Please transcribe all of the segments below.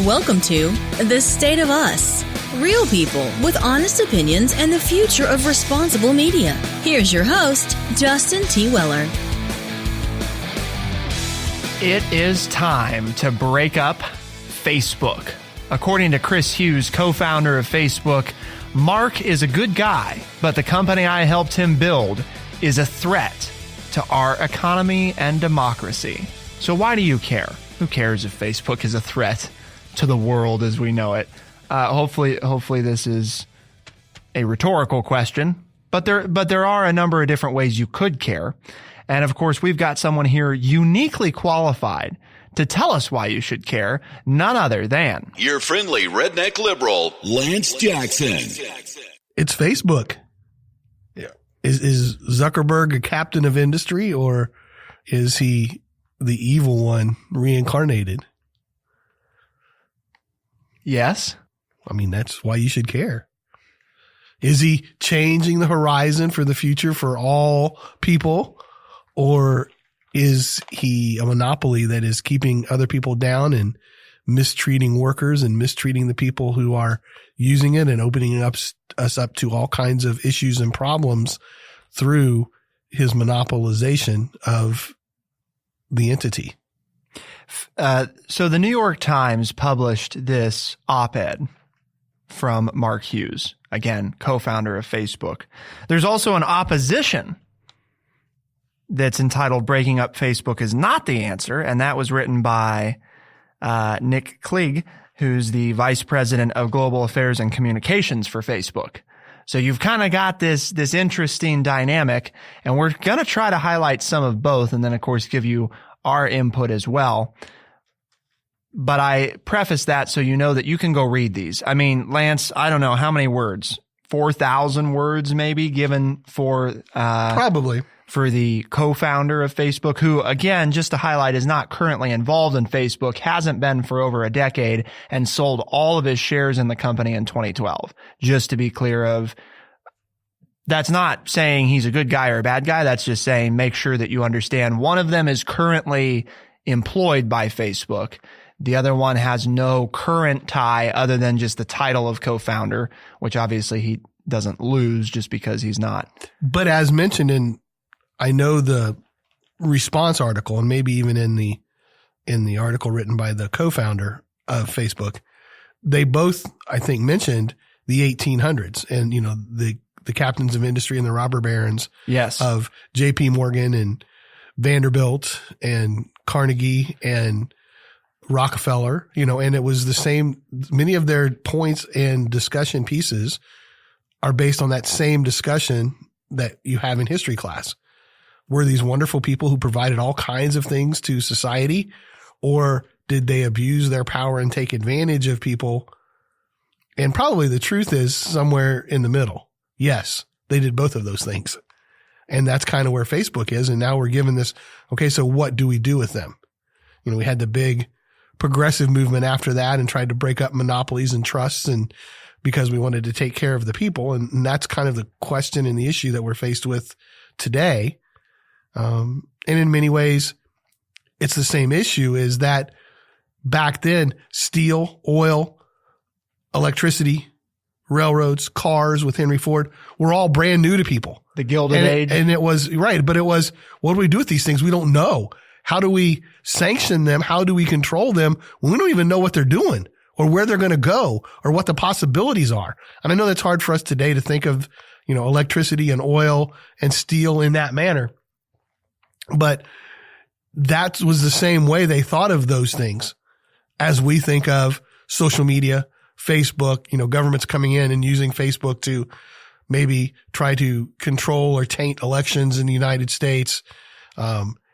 Welcome to The State of Us. Real people with honest opinions and the future of responsible media. Here's your host, Justin T. Weller. It is time to break up Facebook. According to Chris Hughes, co-founder of Facebook, Mark is a good guy, but the company I helped him build is a threat to our economy and democracy. So why do you care? Who cares if Facebook is a threat to the world as we know it? Hopefully this is a rhetorical question, but there are a number of different ways you could care. And of course, we've got someone here uniquely qualified to tell us why you should care, none other than your friendly redneck liberal, Lance Jackson. It's Facebook. Yeah. Is Zuckerberg a captain of industry, or is he the evil one reincarnated? yes. I mean, that's why you should care. Is he changing the horizon for the future for all people, or is he a monopoly that is keeping other people down and mistreating workers and mistreating the people who are using it and opening us up to all kinds of issues and problems through his monopolization of the entity? So the New York Times published this op-ed from Mark Hughes, again, co-founder of Facebook. There's also an opposition that's entitled "Breaking Up Facebook is Not the Answer," and that was written by Nick Clegg, who's the vice president of global affairs and communications for Facebook. So you've kind of got this interesting dynamic, and we're going to try to highlight some of both, and then of course give you our input as well. But I preface that so you know that you can go read these. I mean, Lance, I don't know how many words, 4,000 words maybe given for Probably. For the co-founder of Facebook, who, again, just to highlight, is not currently involved in Facebook, hasn't been for over a decade, and sold all of his shares in the company in 2012. Just to be clear of, that's not saying he's a good guy or a bad guy. That's just saying make sure that you understand one of them is currently employed by Facebook. The other one has no current tie other than just the title of co-founder, which obviously he doesn't lose just because he's not. But as mentioned I know the response article, and maybe even in the article written by the co-founder of Facebook, they both, I think, mentioned the 1800s and, you know, the captains of industry and the robber barons Yes. of JP Morgan and Vanderbilt and Carnegie and Rockefeller, you know, and it was the same. Many of their points and discussion pieces are based on that same discussion that you have in history class. Were these wonderful people who provided all kinds of things to society, or did they abuse their power and take advantage of people? And probably the truth is somewhere in the middle. Yes, they did both of those things. And that's kind of where Facebook is. And now we're given this, okay, so what do we do with them? You know, we had the big progressive movement after that and tried to break up monopolies and trusts, and because we wanted to take care of the people. And that's kind of the question and the issue that we're faced with today. And in many ways, it's the same issue, is that back then, steel, oil, electricity, railroads, cars with Henry Ford were all brand new to people. The Gilded Age. And it was, right, but it was, what do we do with these things? We don't know. How do we sanction them? How do we control them when we don't even know what they're doing or where they're going to go or what the possibilities are? And I know that's hard for us today to think of, you know, electricity and oil and steel in that manner. But that was the same way they thought of those things as we think of social media, Facebook, you know, governments coming in and using Facebook to maybe try to control or taint elections in the United States,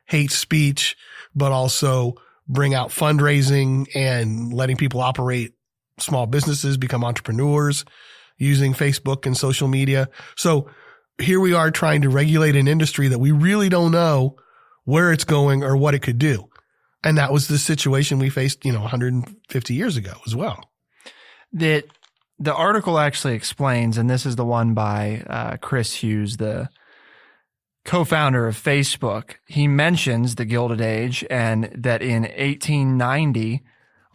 hate speech, but also bring out fundraising and letting people operate small businesses, become entrepreneurs using Facebook and social media. So here we are trying to regulate an industry that we really don't know where it's going or what it could do. And that was the situation we faced, 150 years ago as well. The article actually explains, and this is the one by Chris Hughes, the co-founder of Facebook. He mentions the Gilded Age and that in 1890,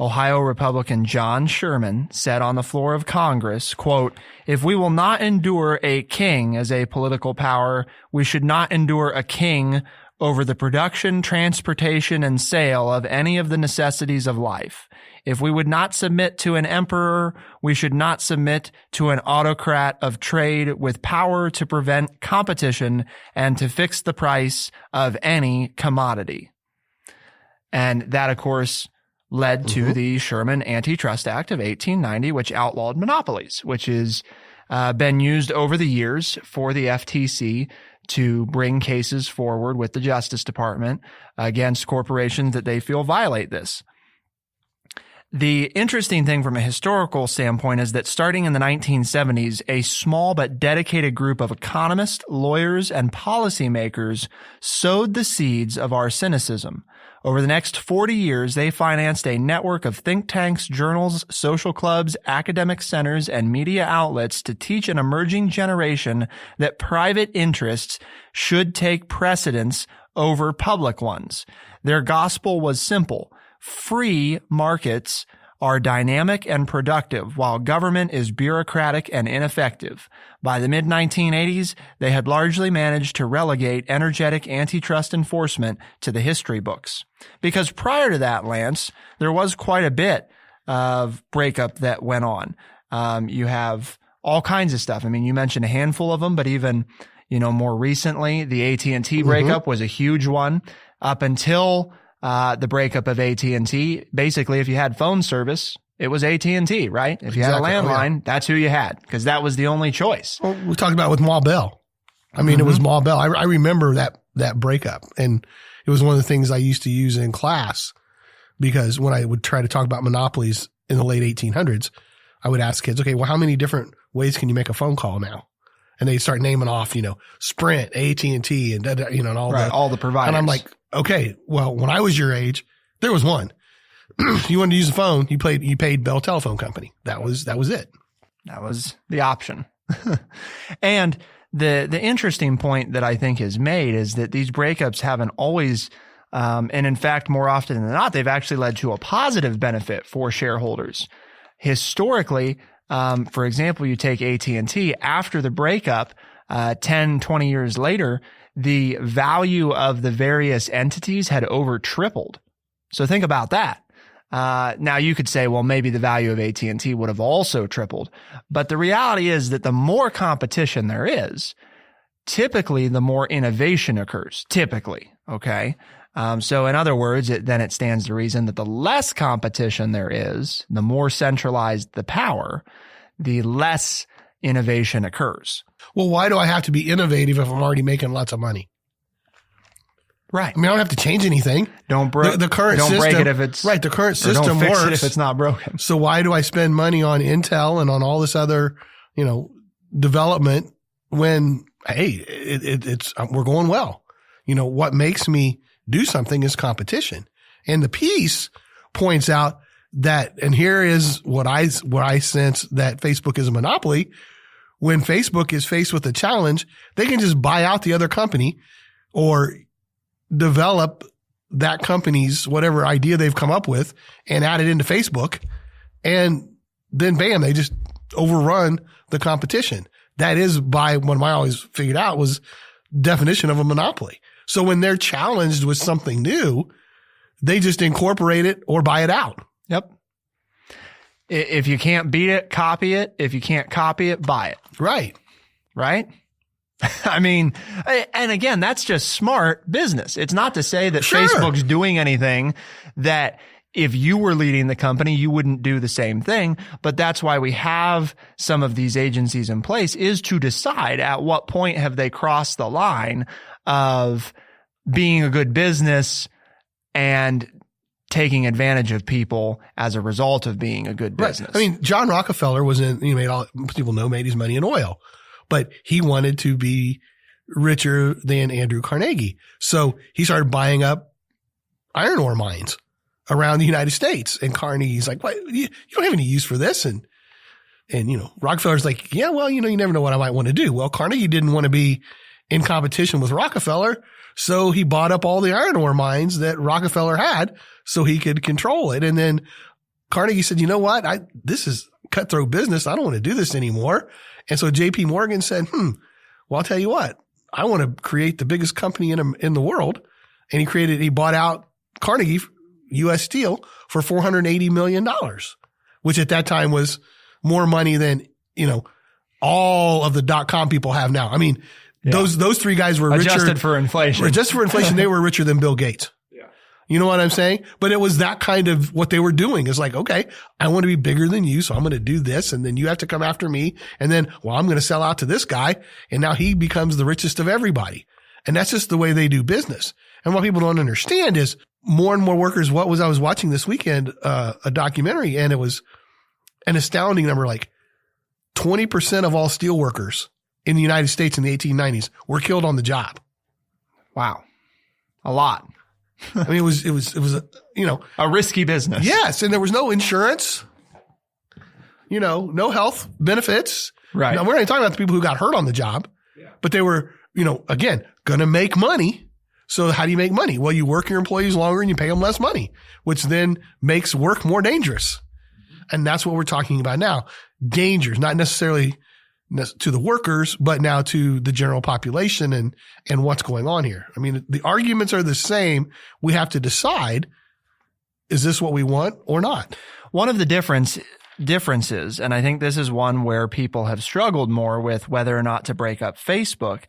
Ohio Republican John Sherman said on the floor of Congress, quote, "If we will not endure a king as a political power, we should not endure a king over the production, transportation, and sale of any of the necessities of life. If we would not submit to an emperor, we should not submit to an autocrat of trade with power to prevent competition and to fix the price of any commodity." And that, of course, led to the Sherman Antitrust Act of 1890, which outlawed monopolies, which has been used over the years for the FTC to bring cases forward with the Justice Department against corporations that they feel violate this. The interesting thing from a historical standpoint is that starting in the 1970s, a small but dedicated group of economists, lawyers, and policymakers sowed the seeds of our cynicism. Over the next 40 years, they financed a network of think tanks, journals, social clubs, academic centers, and media outlets to teach an emerging generation that private interests should take precedence over public ones. Their gospel was simple. Free markets are dynamic and productive, while government is bureaucratic and ineffective. By the mid-1980s, they had largely managed to relegate energetic antitrust enforcement to the history books. Because prior to that, Lance, there was quite a bit of breakup that went on. You have all kinds of stuff. I mean, you mentioned a handful of them, but even, more recently, the AT&T breakup was a huge one. Up until the breakup of AT&T, basically, if you had phone service, it was AT&T, right? If you had a landline, that's who you had, because that was the only choice. Well, we talked about it with Ma Bell. I mean, it was Ma Bell. I remember that breakup, and it was one of the things I used to use in class, because when I would try to talk about monopolies in the late 1800s, I would ask kids, okay, well, how many different ways can you make a phone call now? And they start naming off, Sprint, AT&T, and and all the providers. And I'm like, okay, well, when I was your age, there was one. You wanted to use the phone, you paid Bell Telephone Company. That was it. That was the option. And the interesting point that I think is made is that these breakups haven't always, and in fact, more often than not, they've actually led to a positive benefit for shareholders. Historically, for example, you take AT&T, after the breakup, 10, 20 years later, the value of the various entities had over tripled. So think about that. Now you could say, well, maybe the value of AT&T would have also tripled. But the reality is that the more competition there is, typically the more innovation occurs. Typically. Okay. So in other words, it stands to reason that the less competition there is, the more centralized the power, the less innovation occurs. Well, why do I have to be innovative if I'm already making lots of money? Right. I mean, I don't have to change anything. Don't break the current system. Don't break it if it's right. The current system don't fix works it if it's not broken. So why do I spend money on Intel and on all this other, development when, hey, we're going well? What makes me do something is competition. And the piece points out that, and here is what I sense that Facebook is a monopoly. When Facebook is faced with a challenge, they can just buy out the other company or develop that company's whatever idea they've come up with and add it into Facebook. And then bam, they just overrun the competition. That is by what I always figured out was definition of a monopoly. So when they're challenged with something new, they just incorporate it or buy it out. Yep. If you can't beat it, copy it. If you can't copy it, buy it. Right. Right? I mean, and again, that's just smart business. It's not to say that Facebook's doing anything that if you were leading the company, you wouldn't do the same thing. But that's why we have some of these agencies in place, is to decide at what point have they crossed the line of being a good business and taking advantage of people as a result of being a good business. Right. I mean, John Rockefeller made his money in oil, but he wanted to be richer than Andrew Carnegie. So he started buying up iron ore mines around the United States. And Carnegie's like, what? You don't have any use for this. And Rockefeller's like, yeah, well, you never know what I might want to do. Well, Carnegie didn't want to be in competition with Rockefeller. So he bought up all the iron ore mines that Rockefeller had so he could control it. And then Carnegie said, you know what? This is cutthroat business. I don't want to do this anymore. And so JP Morgan said, well, I'll tell you what, I want to create the biggest company in the world. And he bought out Carnegie U.S. Steel for $480 million, which at that time was more money than, all of the .com people have now. I mean, those three guys were adjusted for inflation. Adjusted for inflation, they were richer than Bill Gates. You know what I'm saying? But it was that kind of what they were doing. It's like, okay, I want to be bigger than you, so I'm going to do this, and then you have to come after me. And then, I'm going to sell out to this guy, and now he becomes the richest of everybody. And that's just the way they do business. And what people don't understand is more and more workers. I was watching this weekend, a documentary, and it was an astounding number. Like 20% of all steel workers in the United States in the 1890s were killed on the job. Wow. A lot. I mean, it was a risky business. Yes. And there was no insurance, no health benefits. Right. Now, we're not talking about the people who got hurt on the job, but they were, again, going to make money. So how do you make money? Well, you work your employees longer and you pay them less money, which then makes work more dangerous. And that's what we're talking about now. Dangers, not necessarily to the workers, but now to the general population and what's going on here. I mean, the arguments are the same. We have to decide, is this what we want or not? One of the differences, and I think this is one where people have struggled more with whether or not to break up Facebook,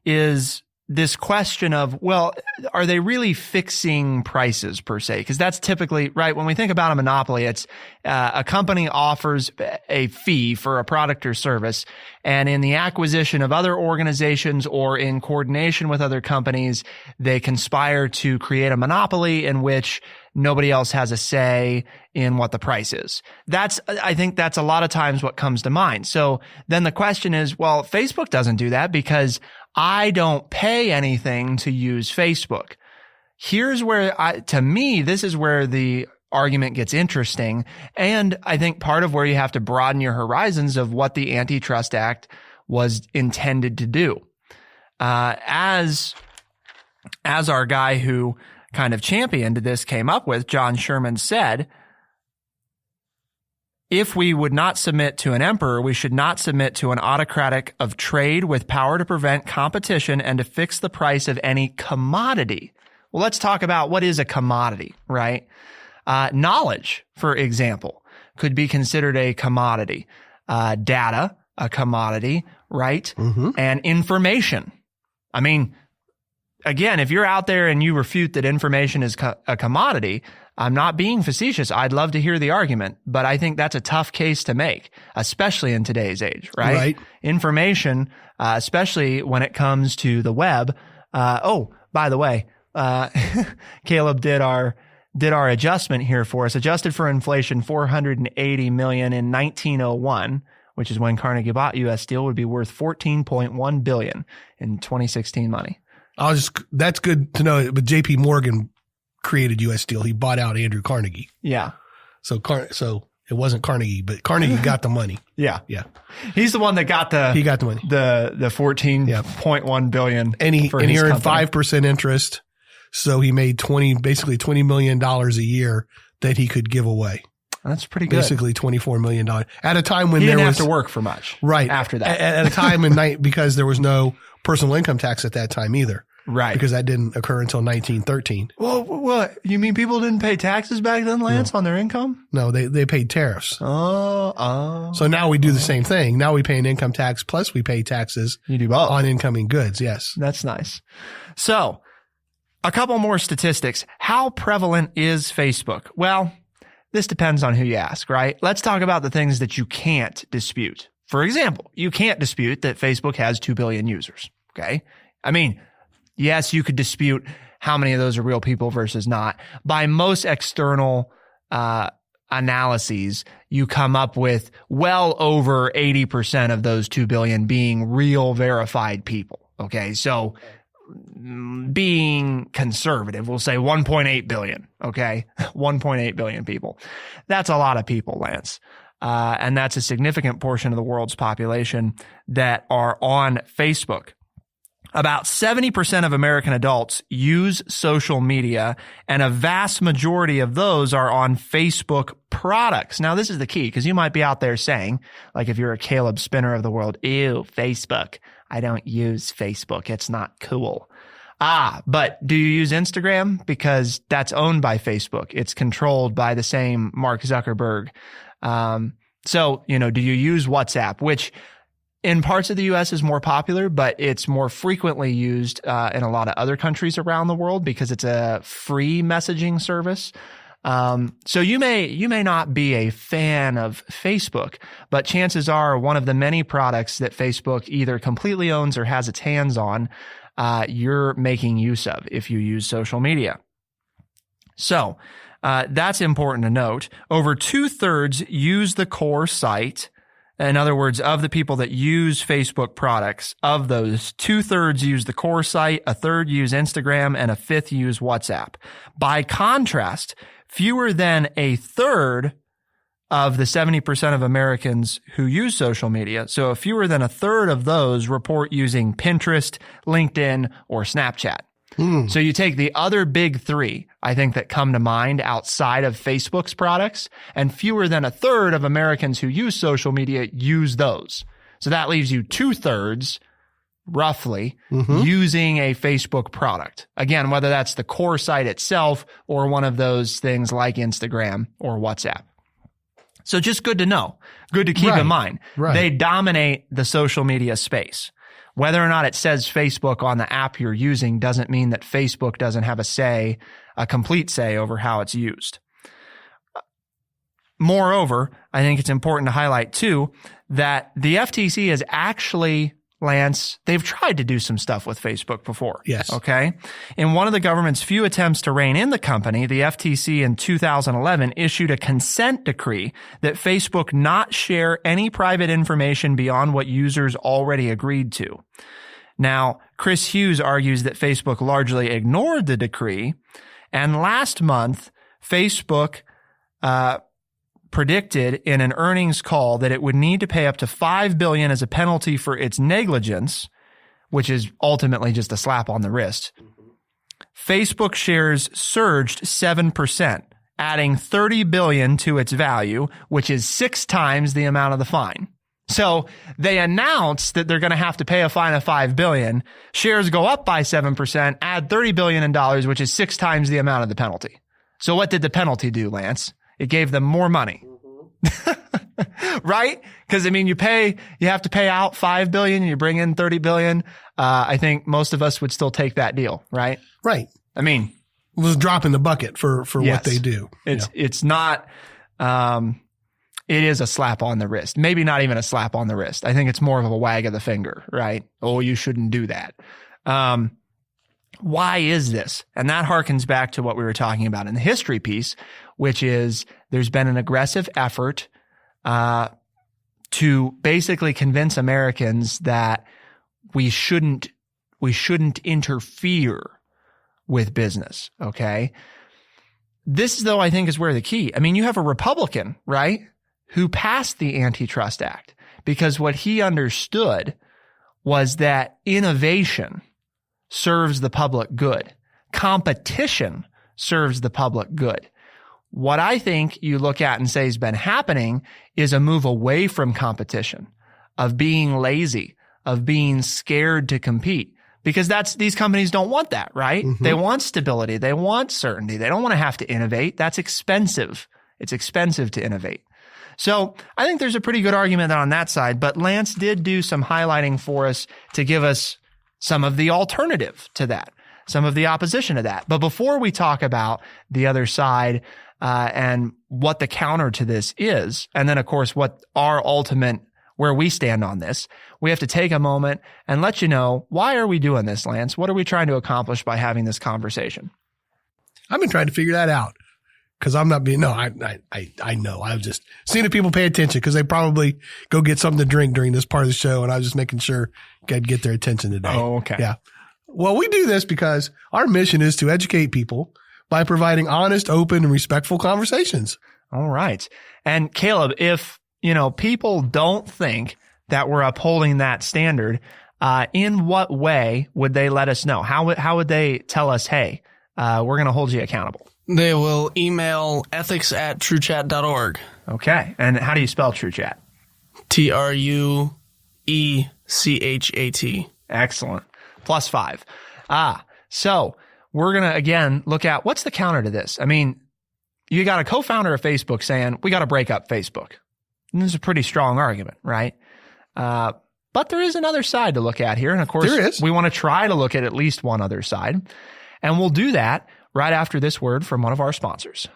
is this question of, well, are they really fixing prices per se? Because that's typically, right, when we think about a monopoly, it's a company offers a fee for a product or service, and in the acquisition of other organizations or in coordination with other companies, they conspire to create a monopoly in which nobody else has a say in what the price is. I think that's a lot of times what comes to mind. So then the question is, well, Facebook doesn't do that because I don't pay anything to use Facebook. Here's where to me, this is where the argument gets interesting. And I think part of where you have to broaden your horizons of what the Antitrust Act was intended to do. As our guy who kind of championed this came up with, John Sherman said, if we would not submit to an emperor, we should not submit to an autocratic of trade with power to prevent competition and to fix the price of any commodity. Well, let's talk about what is a commodity, right? Knowledge, for example, could be considered a commodity. Data, a commodity, right? Mm-hmm. And information. I mean, again, if you're out there and you refute that information is a commodity, I'm not being facetious. I'd love to hear the argument, but I think that's a tough case to make, especially in today's age, right? Right. Information, especially when it comes to the web. By the way, Caleb did our adjustment here for us. Adjusted for inflation, $480 million in 1901, which is when Carnegie bought U.S. Steel, would be worth $14.1 billion in 2016 money. That's good to know. But JP Morgan created U.S. Steel. He bought out Andrew Carnegie. Yeah. So it wasn't Carnegie, but Carnegie got the money. Yeah. Yeah. He's the one that got the money. The $14.1 billion. And he earned 5% interest. So he made basically $20 million a year that he could give away. That's pretty good. Basically $24 million at a time when he didn't have to work for much. Right. After that. At a time because there was no personal income tax at that time either. Right. Because that didn't occur until 1913. Well, what? You mean people didn't pay taxes back then, Lance, on their income? No, they paid tariffs. Oh. So now we do the same thing. Now we pay an income tax plus we pay taxes on incoming goods. Yes. That's nice. So a couple more statistics. How prevalent is Facebook? Well, this depends on who you ask, right? Let's talk about the things that you can't dispute. For example, you can't dispute that Facebook has 2 billion users. Okay. I mean, yes, you could dispute how many of those are real people versus not. By most external analyses, you come up with well over 80% of those 2 billion being real verified people. Okay. So being conservative, we'll say 1.8 billion. Okay. 1.8 billion people. That's a lot of people, Lance. And that's a significant portion of the world's population that are on Facebook. About 70% of American adults use social media, and a vast majority of those are on Facebook products. Now, this is the key, because you might be out there saying, like if you're a Caleb Spinner of the world, ew, Facebook. I don't use Facebook. It's not cool. But do you use Instagram? Because that's owned by Facebook. It's controlled by the same Mark Zuckerberg. So, do you use WhatsApp, which in parts of the U.S. is more popular, but it's more frequently used in a lot of other countries around the world because it's a free messaging service. So you may not be a fan of Facebook, but chances are one of the many products that Facebook either completely owns or has its hands on, you're making use of if you use social media. So that's important to note. Over 2/3 use the core site. In other words, of the people that use Facebook products, of those, 2/3 use the core site, 1/3 use Instagram, and 1/5 use WhatsApp. By contrast, fewer than 1/3 of the 70% of Americans who use social media, so fewer than 1/3 of those report using Pinterest, LinkedIn, or Snapchat. So you take the other big three, I think, that come to mind outside of Facebook's products, and fewer than 1/3 of Americans who use social media use those. So that leaves you 2/3, roughly, using a Facebook product. Again, whether that's the core site itself or one of those things like Instagram or WhatsApp. So just good to know, good to keep in mind. Right. They dominate the social media space. Whether or not it says Facebook on the app you're using doesn't mean that Facebook doesn't have a complete say over how it's used. Moreover, I think it's important to highlight too that the FTC is actually, Lance, they've tried to do some stuff with Facebook before. Yes. Okay. In one of the government's few attempts to rein in the company, the FTC in 2011 issued a consent decree that Facebook not share any private information beyond what users already agreed to. Now, Chris Hughes argues that Facebook largely ignored the decree, and last month, Facebook predicted in an earnings call that it would need to pay up to $5 billion as a penalty for its negligence, which is ultimately just a slap on the wrist. Facebook shares surged 7%, adding $30 billion to its value, which is 6 times the amount of the fine. So they announced that they're going to have to pay a fine of $5 billion. Shares go up by 7%, add $30 billion in dollars, which is 6 times the amount of the penalty. So what did the penalty do, Lance? It gave them more money. Right? Because, you have to pay out $5 billion and you bring in $30 billion. I think most of us would still take that deal, right? Right. It was a drop in the bucket for what they do. It's not, it is a slap on the wrist. Maybe not even a slap on the wrist. I think it's more of a wag of the finger, right? Oh, you shouldn't do that. Why is this? And that harkens back to what we were talking about in the history piece, which is there's been an aggressive effort to basically convince Americans that we shouldn't interfere with business, okay? This, though, I think is where the key. You have a Republican, right, who passed the Antitrust Act because what he understood was that innovation serves the public good. Competition serves the public good. What I think you look at and say has been happening is a move away from competition, of being lazy, of being scared to compete, because these companies don't want that, right? They want stability. They want certainty. They don't want to have to innovate. That's expensive. It's expensive to innovate. So I think there's a pretty good argument on that side, but Lance did do some highlighting for us to give us some of the alternative to that, some of the opposition to that. But before we talk about the other side and what the counter to this is, and then, of course, what our ultimate, where we stand on this, we have to take a moment and let you know, why are we doing this, Lance? What are we trying to accomplish by having this conversation? I've been trying to figure that out because I'm not being, I know. I've just seen if people pay attention because they probably go get something to drink during this part of the show. And I was just making sure I'd get their attention today. Oh, okay. Yeah. Well, we do this because our mission is to educate people by providing honest, open, and respectful conversations. All right. And Caleb, if, people don't think that we're upholding that standard, in what way would they let us know? How would they tell us, hey, we're going to hold you accountable? They will email ethics@truechat.org. Okay. And how do you spell TrueChat? TrueChat. Excellent. +5. So we're going to, again, look at what's the counter to this. I mean, you got a co-founder of Facebook saying, we got to break up Facebook. And this is a pretty strong argument, right? But there is another side to look at here. And of course, we want to try to look at least one other side. And we'll do that right after this word from one of our sponsors.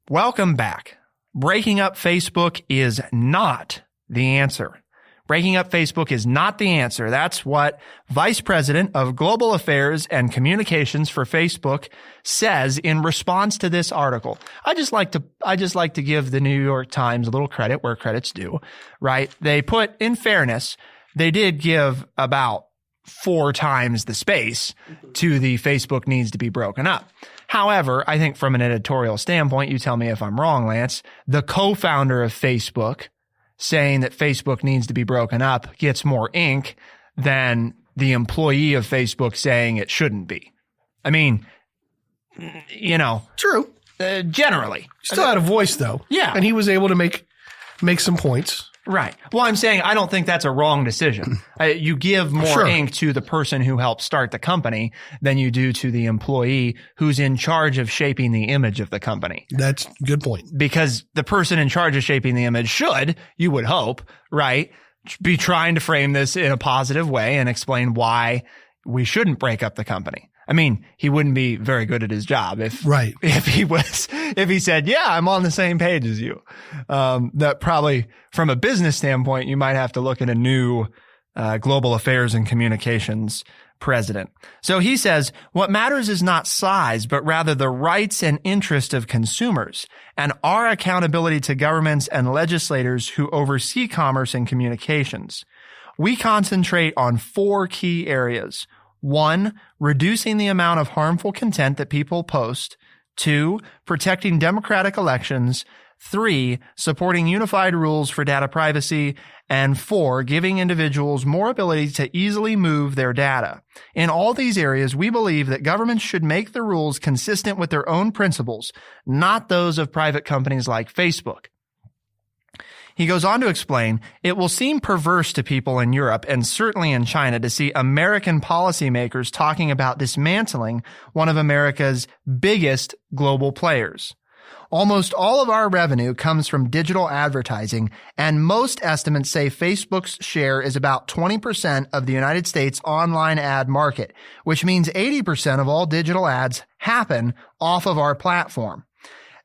Welcome back. Breaking up Facebook is not the answer. Breaking up Facebook is not the answer. That's what Vice President of Global Affairs and Communications for Facebook says in response to this article. I just like to give the New York Times a little credit where credit's due, right? They put, in fairness, they did give about 4 times the space to the Facebook needs to be broken up. However, I think from an editorial standpoint, you tell me if I'm wrong, Lance, the co-founder of Facebook saying that Facebook needs to be broken up gets more ink than the employee of Facebook saying it shouldn't be. I mean, you know. True. Generally. Still had a voice, though. Yeah. And he was able to make some points. Right. Well, I'm saying I don't think that's a wrong decision. You give more ink to the person who helped start the company than you do to the employee who's in charge of shaping the image of the company. That's a good point. Because the person in charge of shaping the image should, you would hope, right, be trying to frame this in a positive way and explain why we shouldn't break up the company. I mean, he wouldn't be very good at his job if he said, yeah, I'm on the same page as you. That probably from a business standpoint, you might have to look at a new global affairs and communications president. So he says, what matters is not size, but rather the rights and interest of consumers and our accountability to governments and legislators who oversee commerce and communications. We concentrate on 4 key areas. 1, reducing the amount of harmful content that people post. 2, protecting democratic elections. 3, supporting unified rules for data privacy. And 4, giving individuals more ability to easily move their data. In all these areas, we believe that governments should make the rules consistent with their own principles, not those of private companies like Facebook. He goes on to explain, it will seem perverse to people in Europe and certainly in China to see American policymakers talking about dismantling one of America's biggest global players. Almost all of our revenue comes from digital advertising, and most estimates say Facebook's share is about 20% of the United States online ad market, which means 80% of all digital ads happen off of our platform.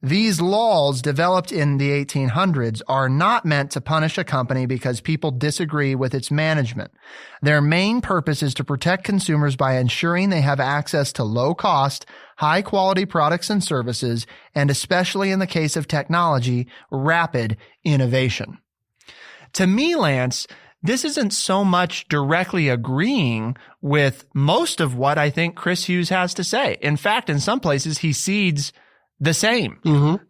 These laws developed in the 1800s are not meant to punish a company because people disagree with its management. Their main purpose is to protect consumers by ensuring they have access to low-cost, high-quality products and services, and especially in the case of technology, rapid innovation. To me, Lance, this isn't so much directly agreeing with most of what I think Chris Hughes has to say. In fact, in some places, he cedes the same,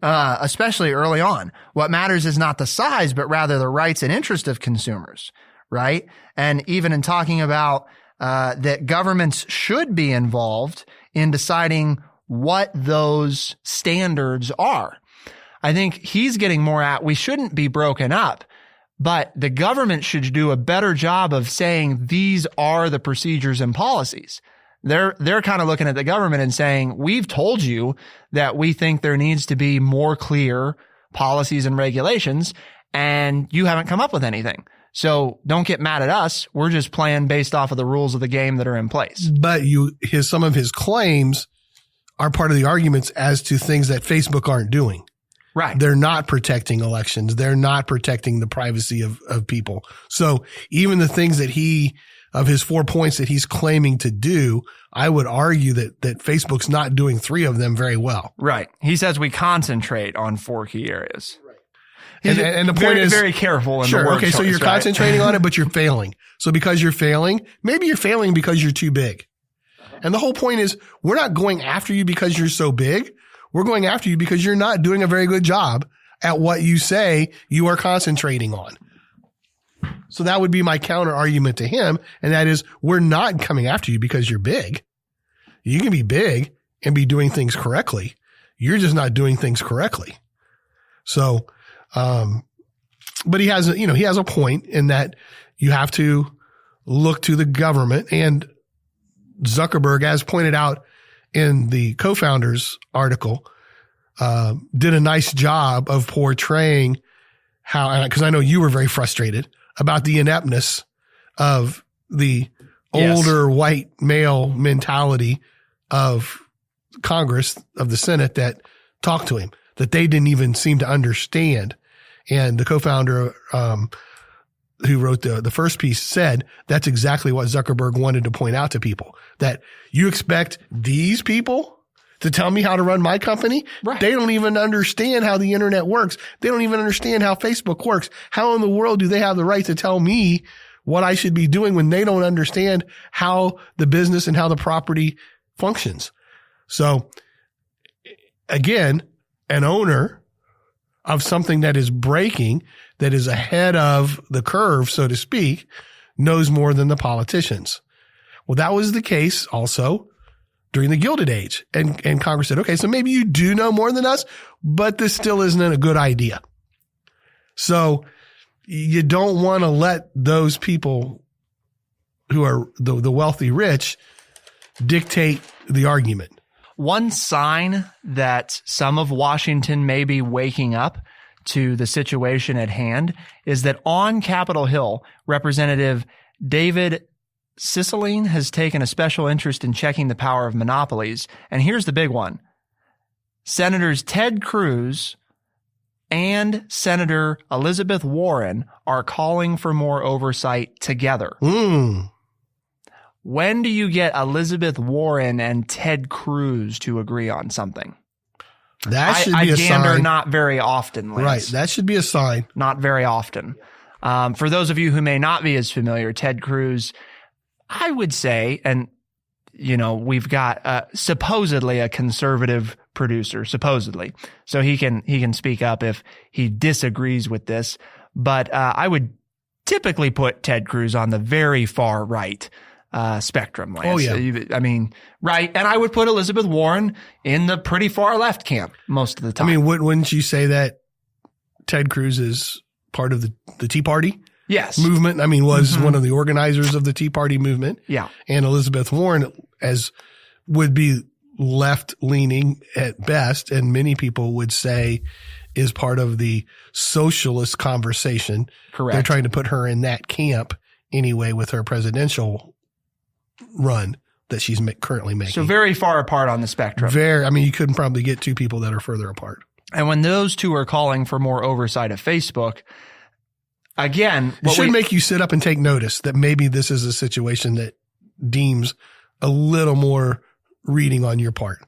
especially early on. What matters is not the size, but rather the rights and interest of consumers, right? And even in talking about that governments should be involved in deciding what those standards are. I think he's getting more at we shouldn't be broken up, but the government should do a better job of saying these are the procedures and policies. They're kind of looking at the government and saying, we've told you that we think there needs to be more clear policies and regulations, and you haven't come up with anything. So don't get mad at us. We're just playing based off of the rules of the game that are in place. But some of his claims are part of the arguments as to things that Facebook aren't doing. Right. They're not protecting elections. They're not protecting the privacy of people. So even the things that of his 4 points that he's claiming to do, I would argue that Facebook's not doing 3 of them very well. Right. He says we concentrate on 4 key areas. Right. And the point is very careful in the word okay, choice, so you're concentrating on it, but you're failing. So because you're failing, maybe you're failing because you're too big. And the whole point is we're not going after you because you're so big. We're going after you because you're not doing a very good job at what you say you are concentrating on. So that would be my counter argument to him. And that is, we're not coming after you because you're big. You can be big and be doing things correctly. You're just not doing things correctly. So, but he has a point in that you have to look to the government, and Zuckerberg, as pointed out in the co-founders article, did a nice job of portraying how, because I know you were very frustrated about the ineptness of the older white male mentality of Congress, of the Senate that talked to him, that they didn't even seem to understand. And the co-founder, who wrote the first piece, said that's exactly what Zuckerberg wanted to point out to people, that you expect these people to tell me how to run my company? Right. They don't even understand how the internet works. They don't even understand how Facebook works. How in the world do they have the right to tell me what I should be doing when they don't understand how the business and how the property functions? So again, an owner of something that is breaking, that is ahead of the curve, so to speak, knows more than the politicians. Well, that was the case also during the Gilded Age. And Congress said, okay, so maybe you do know more than us, but this still isn't a good idea. So you don't want to let those people who are the wealthy rich dictate the argument. One sign that some of Washington may be waking up to the situation at hand is that on Capitol Hill, Representative David Cicilline has taken a special interest in checking the power of monopolies. And here's the big one. Senators Ted Cruz and Senator Elizabeth Warren are calling for more oversight together. When do you get Elizabeth Warren and Ted Cruz to agree on something? That should be a sign. Not very often, Lance. Right. That should be a sign. Not very often. For those of you who may not be as familiar, Ted Cruz, I would say, and we've got supposedly a conservative producer, supposedly, so he can speak up if he disagrees with this. But I would typically put Ted Cruz on the very far right spectrum, Lance. Oh, yeah. I mean, right. And I would put Elizabeth Warren in the pretty far left camp most of the time. I mean, wouldn't you say that Ted Cruz is part of the Tea Party? Yes. Movement? I mean, was one of the organizers of the Tea Party movement. Yeah. And Elizabeth Warren would be left leaning at best. And many people would say is part of the socialist conversation. Correct. They're trying to put her in that camp anyway with her presidential run that she's currently making. So very far apart on the spectrum. You couldn't probably get two people that are further apart. And when those two are calling for more oversight of Facebook, again, it should make you sit up and take notice that maybe this is a situation that deems a little more reading on your part.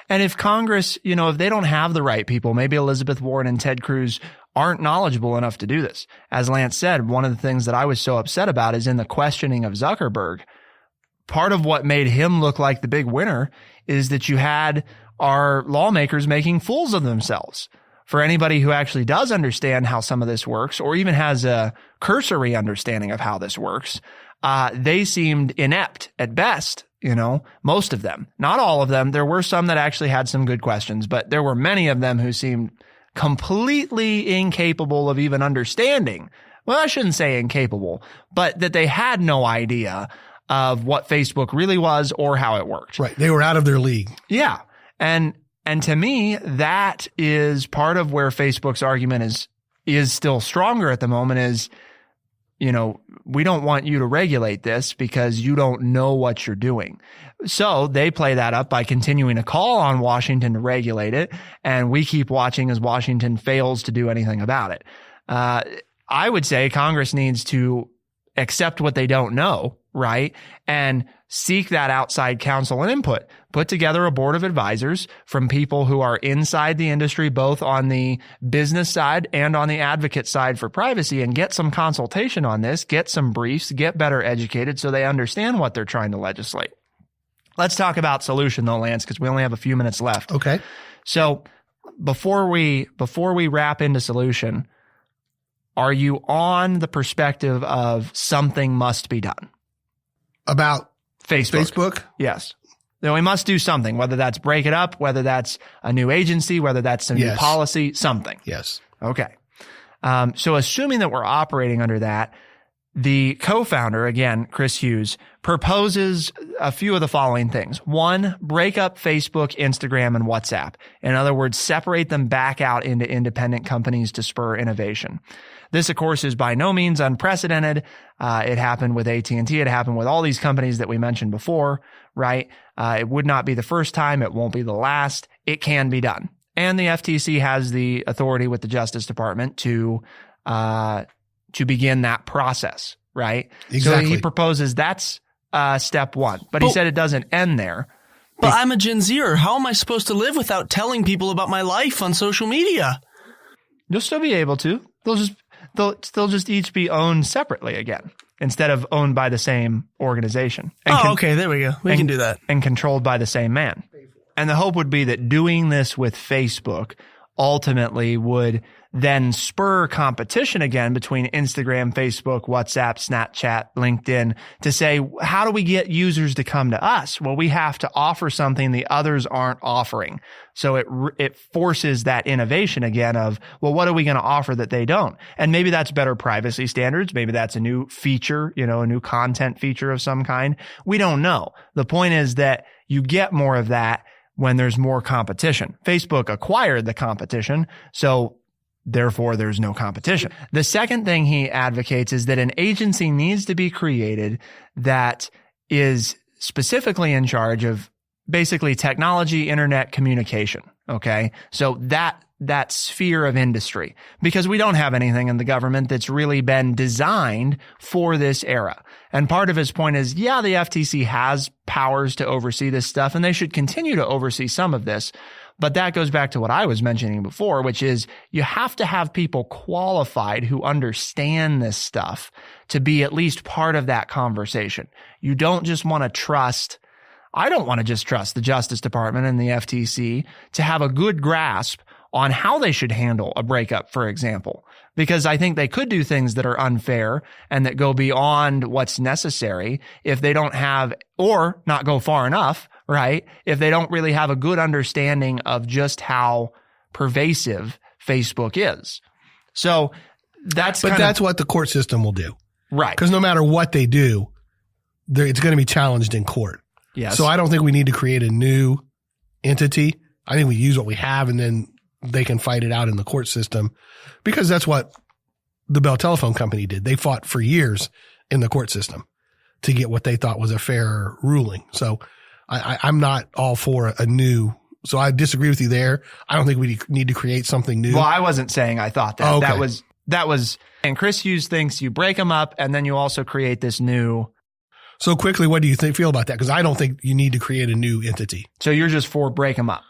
And if Congress, if they don't have the right people, maybe Elizabeth Warren and Ted Cruz aren't knowledgeable enough to do this. As Lance said, one of the things that I was so upset about is in the questioning of Zuckerberg, part of what made him look like the big winner is that you had our lawmakers making fools of themselves. For anybody who actually does understand how some of this works, or even has a cursory understanding of how this works, they seemed inept at best, most of them. Not all of them. There were some that actually had some good questions, but there were many of them who seemed completely incapable of even understanding. Well, I shouldn't say incapable, but that they had no idea of what Facebook really was or how it worked. Right. They were out of their league. Yeah. And to me, that is part of where Facebook's argument is still stronger at the moment is, we don't want you to regulate this because you don't know what you're doing. So they play that up by continuing to call on Washington to regulate it. And we keep watching as Washington fails to do anything about it. I would say Congress needs to accept what they don't know, right? And seek that outside counsel and input. Put together a board of advisors from people who are inside the industry, both on the business side and on the advocate side for privacy, and get some consultation on this, get some briefs, get better educated so they understand what they're trying to legislate. Let's talk about solution though, Lance, because we only have a few minutes left. Okay. So before we wrap into solution, are you on the perspective of something must be done? About Facebook? Yes. Then we must do something, whether that's break it up, whether that's a new agency, whether that's a new policy, something. Yes. Okay. So assuming that we're operating under that, the co-founder, again, Chris Hughes, proposes a few of the following things. One, break up Facebook, Instagram, and WhatsApp. In other words, separate them back out into independent companies to spur innovation. This, of course, is by no means unprecedented. It happened with AT&T. It happened with all these companies that we mentioned before, right? It would not be the first time. It won't be the last. It can be done. And the FTC has the authority with the Justice Department to begin that process, right? Exactly. So he proposes that's step one. But he said it doesn't end there. But I'm a Gen Zer. How am I supposed to live without telling people about my life on social media? You'll still be able to. They'll still just each be owned separately again, instead of owned by the same organization. Okay, there we go. We can do that. And controlled by the same man. And the hope would be that doing this with Facebook ultimately would then spur competition again between Instagram, Facebook, WhatsApp, Snapchat, LinkedIn to say, how do we get users to come to us? Well, we have to offer something the others aren't offering. So it forces that innovation again of, well, what are we going to offer that they don't? And maybe that's better privacy standards. Maybe that's a new feature, a new content feature of some kind. We don't know. The point is that you get more of that when there's more competition. Facebook acquired the competition, so therefore there's no competition. The second thing he advocates is that an agency needs to be created that is specifically in charge of basically technology, internet communication. Okay. So that sphere of industry, because we don't have anything in the government that's really been designed for this era. And part of his point is, the FTC has powers to oversee this stuff, and they should continue to oversee some of this. But that goes back to what I was mentioning before, which is you have to have people qualified who understand this stuff to be at least part of that conversation. You don't just want to trust, I don't want to just trust the Justice Department and the FTC to have a good grasp on how they should handle a breakup, for example, because I think they could do things that are unfair and that go beyond what's necessary if they don't have, or not go far enough, right? If they don't really have a good understanding of just how pervasive Facebook is. So that's what the court system will do. Right. Because no matter what they do, it's going to be challenged in court. Yes. So I don't think we need to create a new entity. I think we use what we have and then they can fight it out in the court system, because that's what the Bell Telephone Company did. They fought for years in the court system to get what they thought was a fair ruling. So I'm not all for a new. So I disagree with you there. I don't think we need to create something new. Well, I wasn't saying I thought that. Oh, okay. That was, and Chris Hughes thinks you break them up and then you also create this new. So quickly, what do you feel about that? Because I don't think you need to create a new entity. So you're just for break them up.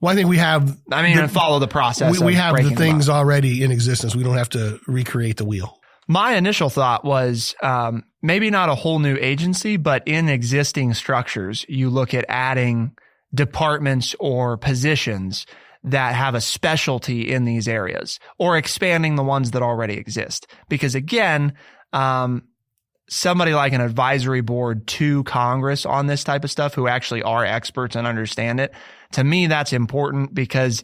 Well, I think we have. And follow the process. We have the things already in existence. We don't have to recreate the wheel. My initial thought was maybe not a whole new agency, but in existing structures, you look at adding departments or positions that have a specialty in these areas, or expanding the ones that already exist. Because again, somebody like an advisory board to Congress on this type of stuff who actually are experts and understand it, to me, that's important because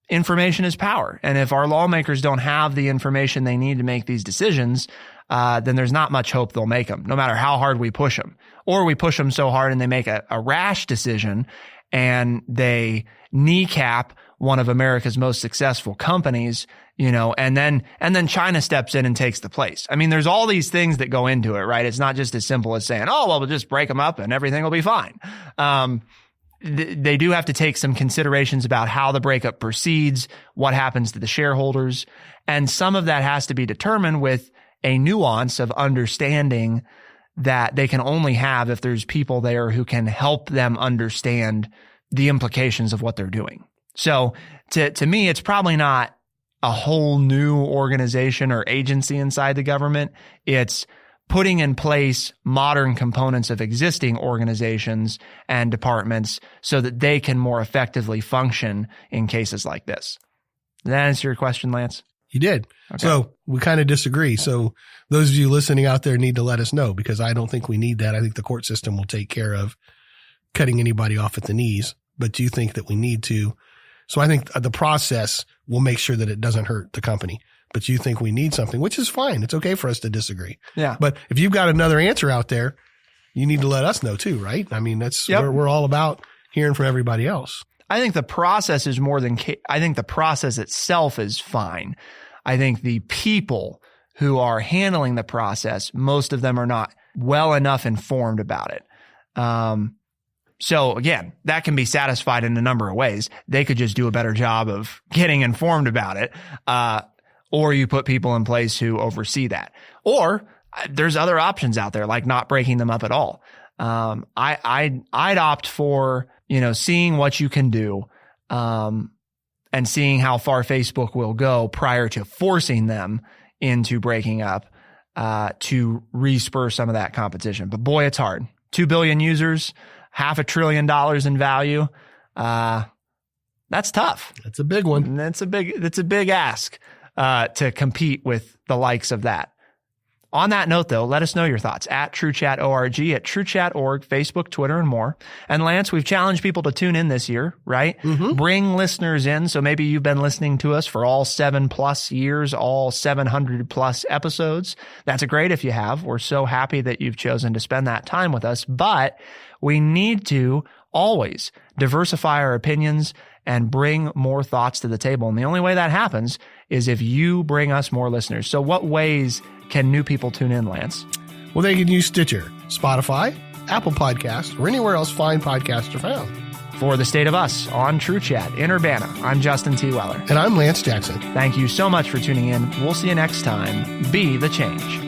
information is power. And if our lawmakers don't have the information they need to make these decisions, then there's not much hope they'll make them, no matter how hard we push them. Or we push them so hard and they make a rash decision and they kneecap one of America's most successful companies, and then China steps in and takes the place. I mean, there's all these things that go into it, right? It's not just as simple as saying, oh, well, we'll just break them up and everything will be fine. They do have to take some considerations about how the breakup proceeds, what happens to the shareholders. And some of that has to be determined with a nuance of understanding that they can only have if there's people there who can help them understand the implications of what they're doing. So to me, it's probably not a whole new organization or agency inside the government. It's putting in place modern components of existing organizations and departments so that they can more effectively function in cases like this. Did that answer your question, Lance? You did. Okay. So we kind of disagree. So those of you listening out there need to let us know, because I don't think we need that. I think the court system will take care of cutting anybody off at the knees, but you think that we need to. So I think the process will make sure that it doesn't hurt the company, but you think we need something, which is fine. It's okay for us to disagree. Yeah. But if you've got another answer out there, you need to let us know too, right? I mean, that's we're all about hearing from everybody else. I think the process is more than, I think the process itself is fine. I think the people who are handling the process, most of them are not well enough informed about it. So again, that can be satisfied in a number of ways. They could just do a better job of getting informed about it. Or you put people in place who oversee that. Or there's other options out there, like not breaking them up at all. I'd opt for, seeing what you can do, and seeing how far Facebook will go prior to forcing them into breaking up, to respur some of that competition. But boy, it's hard. 2 billion users, $500 billion in value. That's tough. That's a big one. That's a big ask, to compete with the likes of that. On that note, though, let us know your thoughts at TrueChat.org, at TrueChat.org, Facebook, Twitter, and more. And Lance, we've challenged people to tune in this year, right? Mm-hmm. Bring listeners in. So maybe you've been listening to us for all 7+ years, all 700+ episodes. That's great if you have. We're so happy that you've chosen to spend that time with us. But we need to always diversify our opinions and bring more thoughts to the table. And the only way that happens is if you bring us more listeners. So what ways can new people tune in, Lance? Well, they can use Stitcher, Spotify, Apple Podcasts, or anywhere else fine podcasts are found. For The State of Us on TrueChat in Urbana, I'm Justin T. Weller. And I'm Lance Jackson. Thank you so much for tuning in. We'll see you next time. Be the change.